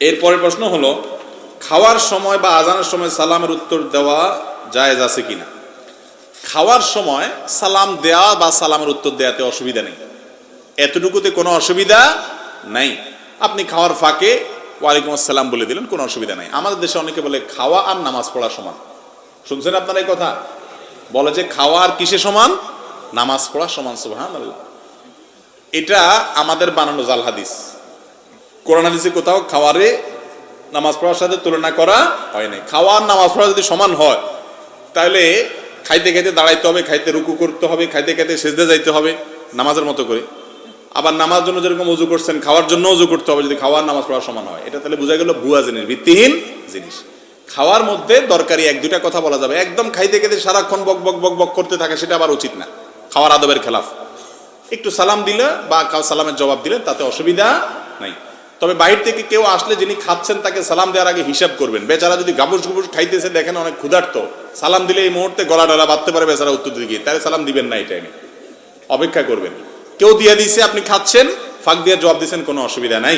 এরপরের প্রশ্ন হলো, খাওয়ার সময় বা আজানের সময় সালামের উত্তর দেওয়া জায়েজ আছে কিনা? খাওয়ার সময় সালাম দেওয়া বা সালামের উত্তর দেওয়াতে অসুবিধা নেই, এতটুকুতে কোনো অসুবিধা নাই। আপনি খাওয়ার ফাঁকে ওয়ালাইকুম আসসালাম বলে দিলেন, কোনো অসুবিধা নাই। আমাদের দেশে অনেকে বলে খাওয়া আর নামাজ পড়া সমান। শুনছেন আপনারা এই কথা? বলে যে খাওয়া আর কিসে সমান? নামাজ পড়া সমান। সুবহানাল্লাহ। এটা আমাদের বানানো জাল হাদিস। কোরআন হাদিসে কোথাও খাওয়ারে নামাজ পড়ার সাথে তুলনা করা হয় নাই। খাওয়া আর নামাজ পড়া যদি সমান হয়, তাহলে খাইতে খাইতে দাঁড়াইতে হবে, খাইতে রুকু করতে হবে, খাইতে খাইতে সেজদে যাইতে হবে নামাজের মতো করে। আবার নামাজ জন্য যেরকম ওযু করছেন, খাওয়ার জন্য ওযু করতে হবে, যদি খাওয়ার নামাজ পড়া সমান হয়। এটা তাহলে বোঝা গেল ভুয়া জিনিস, ভিত্তিহীন জিনিস। খাওয়ার মধ্যে দরকারি এক দুইটা কথা বলা যাবে, একদম খাইতে খাইতে সারাক্ষণ বক বক বক বক করতে থাকে, সেটা আবার উচিত না, খাওয়ার আদবের খেলাফ। একটু সালাম দিলে বা সালামের জবাব দিলে তাতে অসুবিধা নাই। তবে বাইরে থেকে কেউ আসলে যিনি খাচ্ছেন তাকে সালাম দেওয়ার আগে হিসাব করবেন। বেচারা যদি গাবুস গুবুস খাইতেছে, দেখেন অনেক ক্ষুধার্ত, সালাম দিলে এই মুহূর্তে গলা ডলা বাঁধতে পারে বেচারা উত্তর দিতে গিয়ে, তাহলে সালাম দিবেন না, এই টাইমে অপেক্ষা করবেন। কেউ দিয়ে দিছে, আপনি খাচ্ছেন, ফাঁক দিয়ে জবাব দিচ্ছেন, কোনো অসুবিধা নাই।